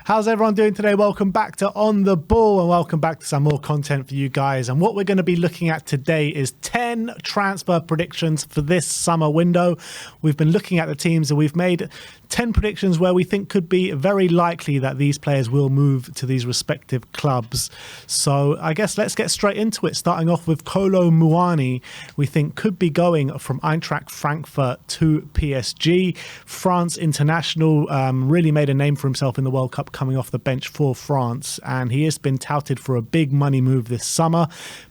How's everyone doing today? Welcome back to On The Ball and welcome back to some more content for you guys. And what we're going to be looking at today is 10 transfer predictions for this summer window. We've been looking at the teams and we've made 10 predictions where we think could be very likely that these players will move to these respective clubs. So I guess let's get straight into it, starting off with Kolo Muani, we think could be going from Eintracht Frankfurt to PSG. France international, really made a name for himself in the World Cup coming off the bench for France, and he has been touted for a big money move this summer.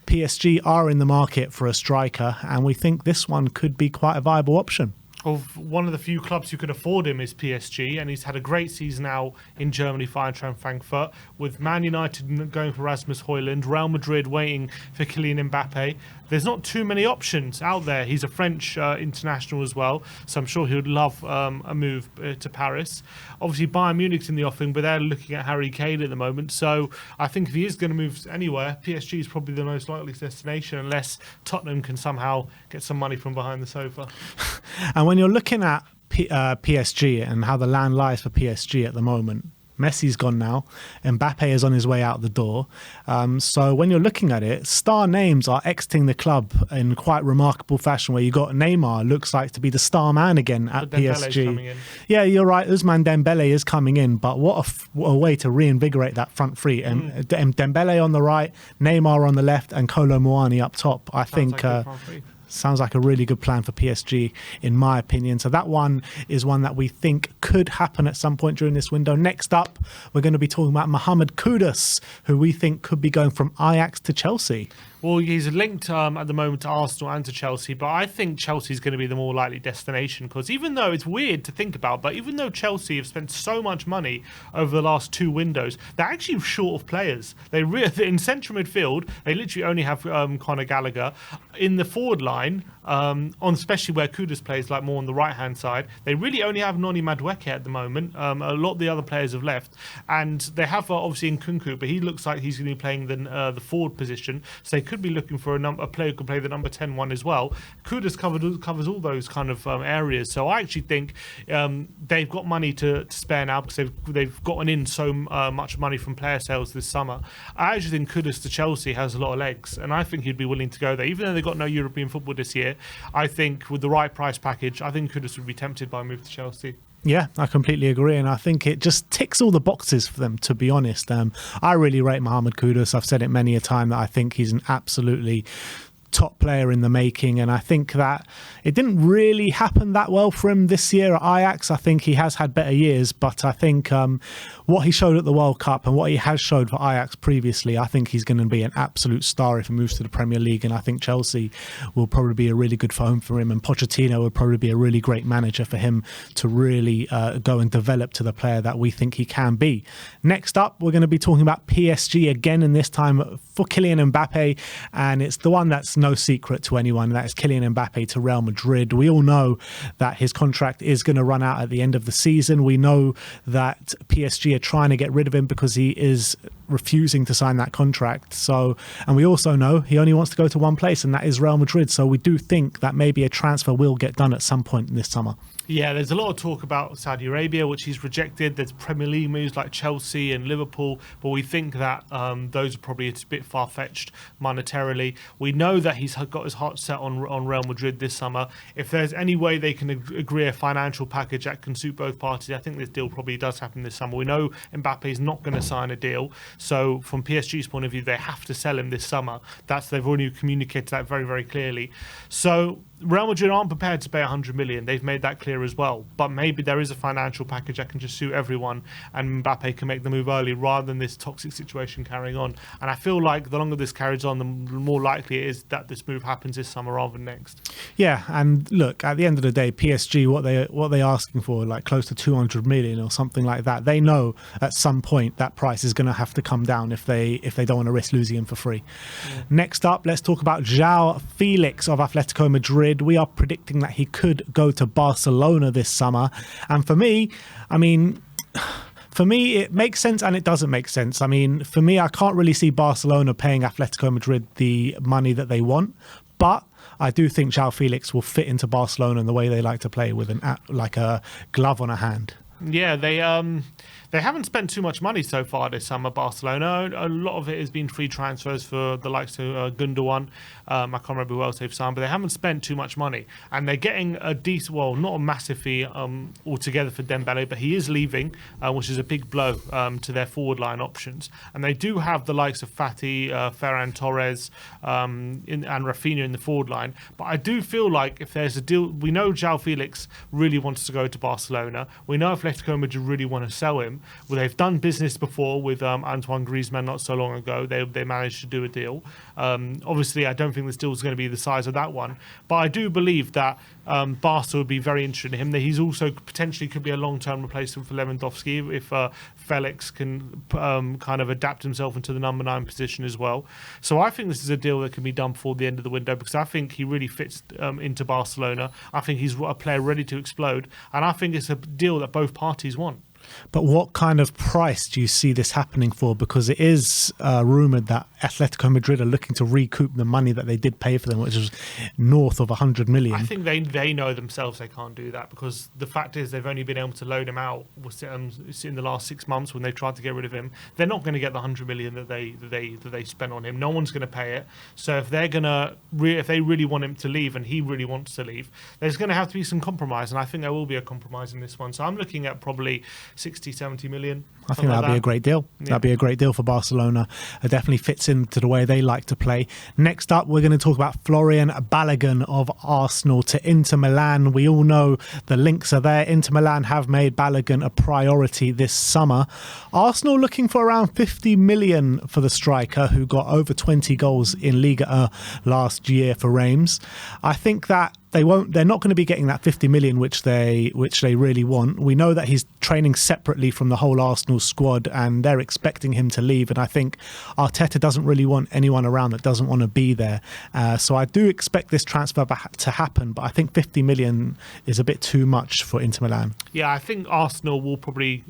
PSG are in the market for a striker, and we think this one could be quite a viable option. Of one of the few clubs who can afford him is PSG, and he's had a great season now in Germany for Eintracht Frankfurt, with Man United going for Rasmus Højlund, Real Madrid waiting for Kylian Mbappe. There's not too many options out there. He's a French international as well, so I'm sure he would love a move to Paris. Obviously, Bayern Munich's in the offing, but they're looking at Harry Kane at the moment. So I think if he is going to move anywhere, PSG is probably the most likely destination, unless Tottenham can somehow get some money from behind the sofa. And when you're looking at PSG and how the land lies for PSG at the moment, Messi's gone now. Mbappe is on his way out the door. So when you're looking at it, star names are exiting the club in quite remarkable fashion, where you got Neymar, looks like to be the star man again at PSG. Yeah, you're right. Ousmane Dembele is coming in, but what a way to reinvigorate that front three. Dembele on the right, Neymar on the left, and Kolo Muani up top. I think... sounds like a really good plan for PSG, in my opinion. So that one is one that we think could happen at some point during this window. Next up, we're going to be talking about Mohamed Kudos, who we think could be going from Ajax to Chelsea. Well, he's linked at the moment to Arsenal and to Chelsea, but I think Chelsea's going to be the more likely destination, because even though it's weird to think about, but even though Chelsea have spent so much money over the last two windows, they're actually short of players. In central midfield, they literally only have Conor Gallagher. In the forward line, especially where Kudos plays, like more on the right-hand side, they really only have Noni Madueke at the moment. A lot of the other players have left, and they have obviously Nkunku, but he looks like he's going to be playing the forward position, so they could be looking for a player who could play the number 10 one as well. Kudos covers all those kind of areas, so I actually think they've got money to spare now, because they've gotten in so much money from player sales this summer. I actually think Kudos to Chelsea has a lot of legs, and I think he'd be willing to go there, even though they've got no European football this year. I think with the right price package, I think Kudos would be tempted by a move to Chelsea. Yeah, I completely agree, and I think it just ticks all the boxes for them, to be honest. I really rate Mohamed Kudos. I've said it many a time that I think he's an absolutely top player in the making, and I think that it didn't really happen that well for him this year at Ajax. I think he has had better years, but I think what he showed at the World Cup and what he has showed for Ajax previously, I think he's going to be an absolute star if he moves to the Premier League, and I think Chelsea will probably be a really good home for him, and Pochettino would probably be a really great manager for him to really go and develop to the player that we think he can be. Next up, we're going to be talking about PSG again, and this time for Kylian Mbappe, and it's the one that's no secret to anyone, that is Kylian Mbappe to Real Madrid. We all know that his contract is going to run out at the end of the season. We know that PSG are trying to get rid of him because he is refusing to sign that contract. So, and we also know he only wants to go to one place, and that is Real Madrid. So we do think that maybe a transfer will get done at some point in this summer. Yeah, there's a lot of talk about Saudi Arabia, which he's rejected. There's Premier League moves like Chelsea and Liverpool, but we think that those are probably a bit far-fetched monetarily. We know that he's got his heart set on Real Madrid this summer. If there's any way they can agree a financial package that can suit both parties, I think this deal probably does happen this summer. We know Mbappe is not going to sign a deal, so from PSG's point of view, they have to sell him this summer. They've already communicated that very, very clearly. So Real Madrid aren't prepared to pay 100 million. They've made that clear as well. But maybe there is a financial package that can just suit everyone, and Mbappe can make the move early rather than this toxic situation carrying on. And I feel like the longer this carries on, the more likely it is that this move happens this summer rather than next. Yeah, and look, at the end of the day, PSG, what they're asking for, like close to 200 million or something like that, they know at some point that price is going to have to come down if they don't want to risk losing him for free. Yeah. Next up, let's talk about João Felix of Atletico Madrid. We are predicting that he could go to Barcelona this summer. And for me, it makes sense and it doesn't make sense. I mean, for me, I can't really see Barcelona paying Atletico Madrid the money that they want. But I do think João Felix will fit into Barcelona in the way they like to play, with a glove on a hand. Yeah, They haven't spent too much money so far this summer, Barcelona. A lot of it has been free transfers for the likes of Gundogan. I can't remember who else they've signed, but they haven't spent too much money. And they're getting a decent, well, not a massive fee altogether for Dembele, but he is leaving, which is a big blow to their forward line options. And they do have the likes of Fati, Ferran Torres, and Rafinha in the forward line. But I do feel like if there's a deal, we know João Felix really wants to go to Barcelona. We know Atletico Madrid really want to sell him. Well, they've done business before with Antoine Griezmann not so long ago. They managed to do a deal. Obviously, I don't think this deal is going to be the size of that one, but I do believe that Barca would be very interested in him. That he's also potentially could be a long-term replacement for Lewandowski if Felix can kind of adapt himself into the number 9 position as well. So I think this is a deal that can be done before the end of the window, because I think he really fits into Barcelona. I think he's a player ready to explode, and I think it's a deal that both parties want. But what kind of price do you see this happening for? Because it is rumoured that Atletico Madrid are looking to recoup the money that they did pay for them, which was north of 100 million. I think they know themselves they can't do that, because the fact is they've only been able to loan him out in the last 6 months when they tried to get rid of him. They're not going to get the 100 million that they spent on him. No one's going to pay it. So if they're gonna if they really want him to leave, and he really wants to leave, there's going to have to be some compromise, and I think there will be a compromise in this one. So I'm looking at probably 60, 70 million. I think that'd be a great deal. Yeah. That'd be a great deal for Barcelona. It definitely fits into the way they like to play. Next up, we're going to talk about Florian Balogun of Arsenal to Inter Milan. We all know the links are there. Inter Milan have made Balogun a priority this summer. Arsenal looking for around 50 million for the striker, who got over 20 goals in Liga last year for Reims. I think that they're not going to be getting that 50 million which they really want. We know that he's training separately from the whole Arsenal squad, and they're expecting him to leave, and I think Arteta doesn't really want anyone around that doesn't want to be there. So I do expect this transfer to happen, but I think 50 million is a bit too much for Inter Milan. Yeah, I think Arsenal will probably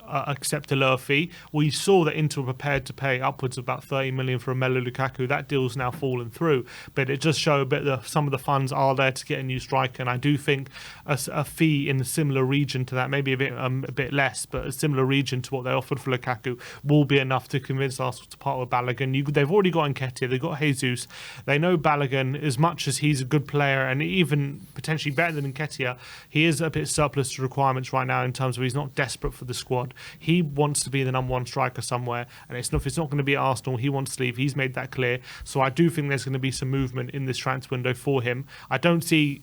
accept a lower fee. We saw that Inter were prepared to pay upwards of about 30 million for Romelu Lukaku. That deal's now fallen through, but it just shows a bit that some of the funds are there to get a new striker, and I do think a fee in a similar region to that, maybe a bit less, but a similar region to what they offered for Lukaku will be enough to convince Arsenal to part with Balogun. They've already got Nketiah, they've got Jesus. They know Balogun, as much as he's a good player and even potentially better than Nketiah, he is a bit surplus to requirements right now in terms of he's not desperate for the squad. He wants to be the number 1 striker somewhere, and if it's not going to be Arsenal, he wants to leave. He's made that clear. So I do think there's going to be some movement in this transfer window for him. I don't see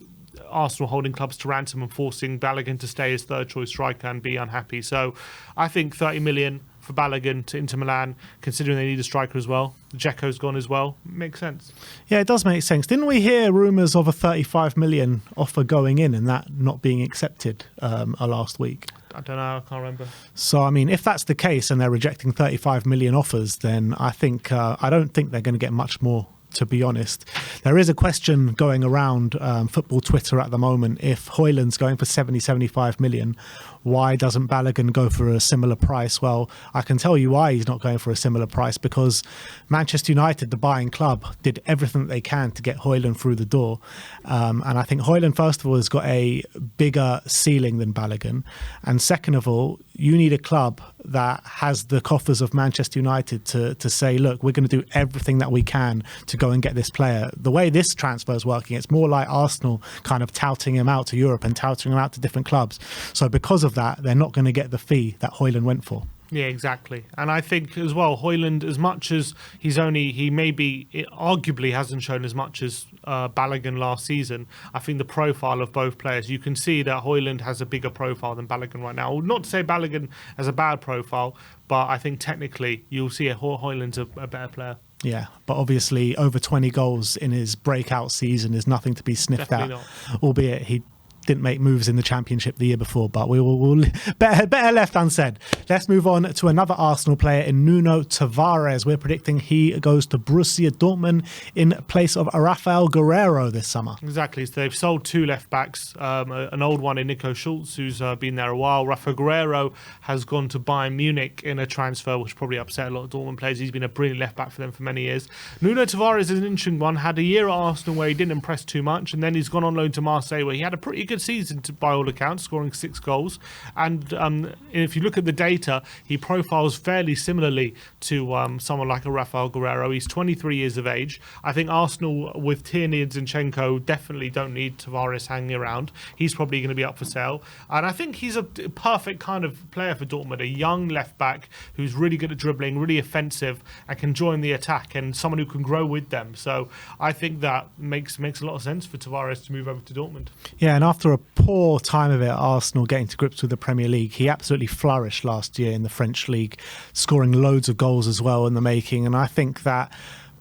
Arsenal holding clubs to ransom and forcing Balogun to stay as third choice striker and be unhappy. So I think 30 million for Balogun to Inter Milan, considering they need a striker as well. Dzeko's gone as well. Makes sense. Yeah, it does make sense. Didn't we hear rumours of a 35 million offer going in and that not being accepted last week? I don't know. I can't remember. So, I mean, if that's the case and they're rejecting 35 million offers, then I don't think they're going to get much more, to be honest. There is a question going around football Twitter at the moment. If Højlund's going for 70, 75 million, why doesn't Balogun go for a similar price? Well, I can tell you why he's not going for a similar price, because Manchester United, the buying club, did everything they can to get Højlund through the door. And I think Højlund, first of all, has got a bigger ceiling than Balogun. And second of all, you need a club that has the coffers of Manchester United to say, look, we're going to do everything that we can to go and get this player. The way this transfer is working, it's more like Arsenal kind of touting him out to Europe and touting him out to different clubs. So because of that, they're not going to get the fee that Højlund went for. Yeah, exactly. And I think as well, Højlund, as much as arguably hasn't shown as much as Balogun last season, I think the profile of both players, you can see that Højlund has a bigger profile than Balogun right now. Not to say Balogun has a bad profile, but I think technically you'll see Højlund's a better player. Yeah, but obviously over 20 goals in his breakout season is nothing to be sniffed Definitely at, not. Albeit he didn't make moves in the Championship the year before, but we'll better left unsaid. Let's move on to another Arsenal player in Nuno Tavares. We're predicting he goes to Borussia Dortmund in place of Rafael Guerreiro this summer. Exactly. So they've sold 2 left backs, an old one in Nico Schulz, who's been there a while. Rafael Guerreiro has gone to Bayern Munich in a transfer which probably upset a lot of Dortmund players. He's been a brilliant left back for them for many years. Nuno Tavares is an interesting one. Had a year at Arsenal where he didn't impress too much, and then he's gone on loan to Marseille where he had a pretty good good season by all accounts, scoring 6 goals. And if you look at the data, he profiles fairly similarly to someone like a Rafael Guerreiro. He's 23 years of age. I think Arsenal with Tierney and Zinchenko definitely don't need Tavares hanging around. He's probably going to be up for sale. And I think he's a perfect kind of player for Dortmund, a young left back who's really good at dribbling, really offensive, and can join the attack, and someone who can grow with them. So I think that makes a lot of sense for Tavares to move over to Dortmund. Yeah, and after a poor time of it at Arsenal getting to grips with the Premier League, he absolutely flourished last year in the French league, scoring loads of goals as well in the making. And I think that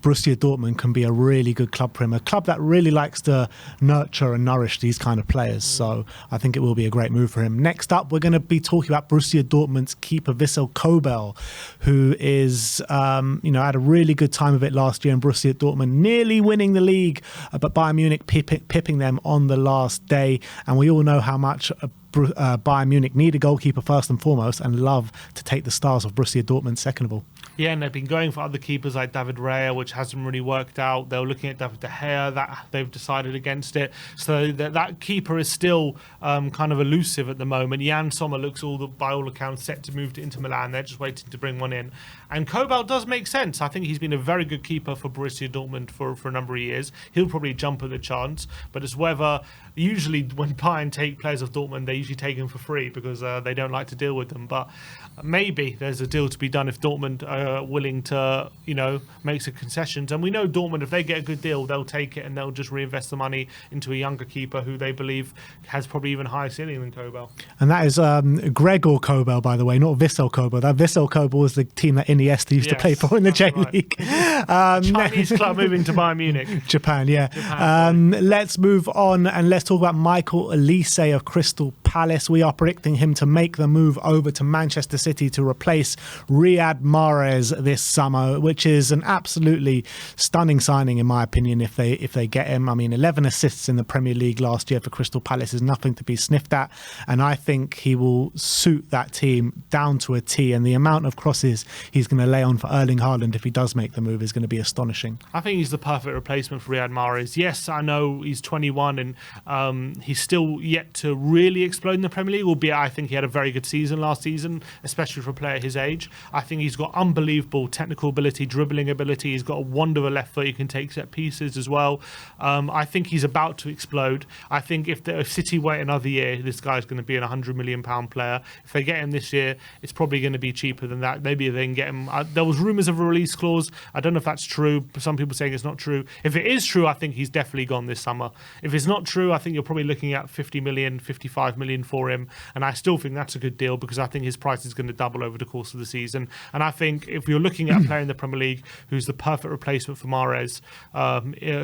Borussia Dortmund can be a really good club for him, a club that really likes to nurture and nourish these kind of players. So I think it will be a great move for him. Next up, we're going to be talking about Borussia Dortmund's keeper, Cobell, who is, had a really good time of it last year in Borussia Dortmund, nearly winning the league, but Bayern Munich pipping them on the last day. And we all know how much Bayern Munich need a goalkeeper first and foremost, and love to take the stars of Borussia Dortmund second of all. Yeah, and they've been going for other keepers like David Raya, which hasn't really worked out. They were looking at David De Gea, that they've decided against it. So that keeper is still kind of elusive at the moment. Jan Sommer looks by all accounts set to move to Inter Milan. They're just waiting to bring one in. And Cobell does make sense. I think he's been a very good keeper for Borussia Dortmund for a number of years. He'll probably jump at the chance, but it's whether usually when Bayern take players of Dortmund, they usually take them for free because they don't like to deal with them. But maybe there's a deal to be done if Dortmund are willing to, make some concessions. And we know Dortmund, if they get a good deal, they'll take it and they'll just reinvest the money into a younger keeper who they believe has probably even higher ceiling than Cobell. And that is Gregor Cobell, by the way, not Vissel Cobell. That Vissel Cobell was the team that Iniesta used to play for in the J-League. Chinese club moving to Bayern Munich. Japan. Let's move on and let's talk about Michael Elysee of Crystal Palace. We are predicting him to make the move over to Manchester City to replace Riyad Mahrez this summer, which is an absolutely stunning signing in my opinion if they get him. I mean, 11 assists in the Premier League last year for Crystal Palace is nothing to be sniffed at, and I think he will suit that team down to a T, and the amount of crosses he's going to lay on for Erling Haaland if he does make the move is going to be astonishing. I think he's the perfect replacement for Riyad Mahrez. Yes, I know he's 21 and he's still yet to really explode in the Premier League, albeit I think he had a very good season last season, especially for a player his age. I think he's got unbelievable technical ability, dribbling ability. He's got a wonder of a left foot. He can take set pieces as well. I think he's about to explode. I think if City wait another year, this guy's going to be an £100 million player. If they get him this year, it's probably going to be cheaper than that. Maybe they can get him. There was rumours of a release clause. I don't know if that's true. Some people saying it's not true. If it is true, I think he's definitely gone this summer. If it's not true, I think you're probably looking at 50 million, 55 million for him. And I still think that's a good deal because I think his price is going to double over the course of the season. And I think if you're looking at a player in the Premier League who's the perfect replacement for Mahrez,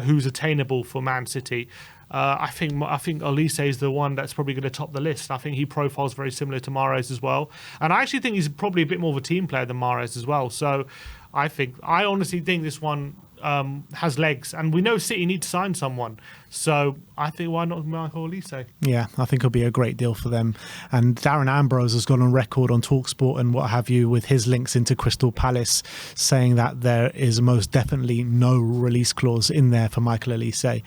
who's attainable for Man City, I think Elysee is the one that's probably going to top the list. I think he profiles very similar to Mahrez as well. And I actually think he's probably a bit more of a team player than Mahrez as well. So I honestly think this one has legs, and we know City need to sign someone, so I think why not Michael Elysee? Yeah, I think it'll be a great deal for them. And Darren Ambrose has gone on record on TalkSport and what have you with his links into Crystal Palace, saying that there is most definitely no release clause in there for Michael Elysee.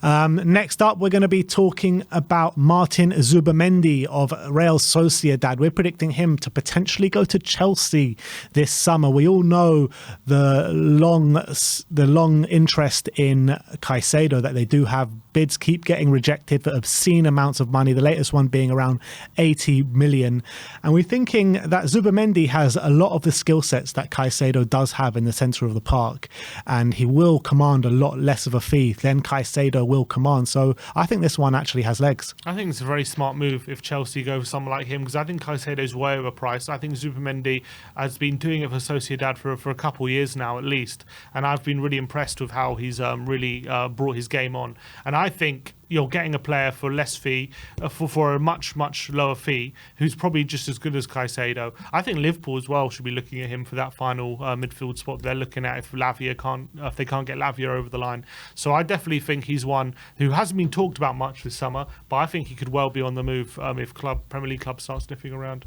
Next up, we're going to be talking about Martin Zubimendi of Real Sociedad. We're predicting him to potentially go to Chelsea this summer. We all know the long interest in Caicedo that they do have. Bids keep getting rejected for obscene amounts of money, the latest one being around 80 million. And we're thinking that Zubimendi has a lot of the skill sets that Caicedo does have in the centre of the park, and he will command a lot less of a fee than Caicedo will command. So I think this one actually has legs. I think it's a very smart move if Chelsea go for someone like him, because I think Caicedo's way overpriced. I think Zubimendi has been doing it for Sociedad for a couple of years now at least, and I've been really impressed with how he's really brought his game on. And I think you're getting a player for less fee, for a much, much lower fee, who's probably just as good as Caicedo. I think Liverpool as well should be looking at him for that final midfield spot they're looking at if they can't get Lavia over the line. So I definitely think he's one who hasn't been talked about much this summer, but I think he could well be on the move if Premier League clubs start sniffing around.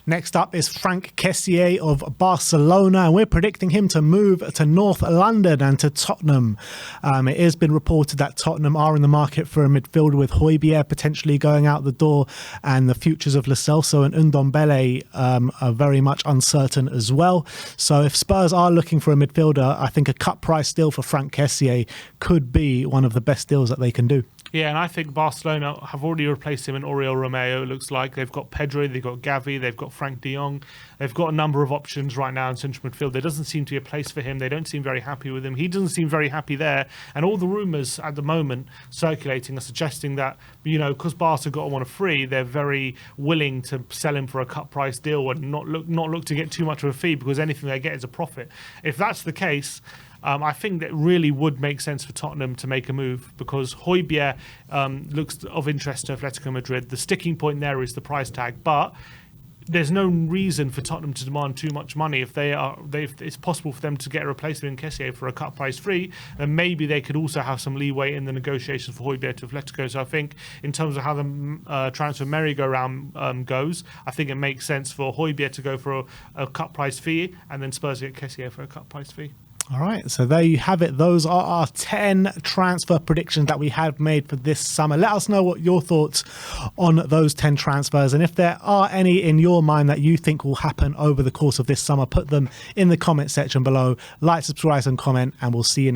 Next up is Franck Kessié of Barcelona, and we're predicting him to move to North London and to Tottenham. It has been reported that Tottenham are in the market market for a midfielder with Højbjerg potentially going out the door, and the futures of Lo Celso and Ndombele are very much uncertain as well. So if Spurs are looking for a midfielder, I think a cut price deal for Franck Kessié could be one of the best deals that they can do. Yeah, and I think Barcelona have already replaced him in Oriol Romeo. It looks like they've got Pedro, they've got Gavi, they've got Frank de Jong. They've got a number of options right now in central midfield. There doesn't seem to be a place for him. They don't seem very happy with him. He doesn't seem very happy there. And all the rumours at the moment circulating are suggesting that, you know, because Barca got him on a free, they're very willing to sell him for a cut price deal and not look to get too much of a fee, because anything they get is a profit. If that's the case, I think that really would make sense for Tottenham to make a move, because Højbjerg looks of interest to Atletico Madrid. The sticking point there is the price tag, but there's no reason for Tottenham to demand too much money. If it's possible for them to get a replacement in Kessié for a cut price free, then maybe they could also have some leeway in the negotiations for Højbjerg to Atletico. So I think in terms of how the transfer merry-go-round goes, I think it makes sense for Højbjerg to go for a cut price fee, and then Spurs get Kessié for a cut price fee. All right, so there you have it. Those are our 10 transfer predictions that we have made for this summer. Let us know what your thoughts on those 10 transfers, and if there are any in your mind that you think will happen over the course of this summer, put them in the comment section below. Like, subscribe and comment, and we'll see you next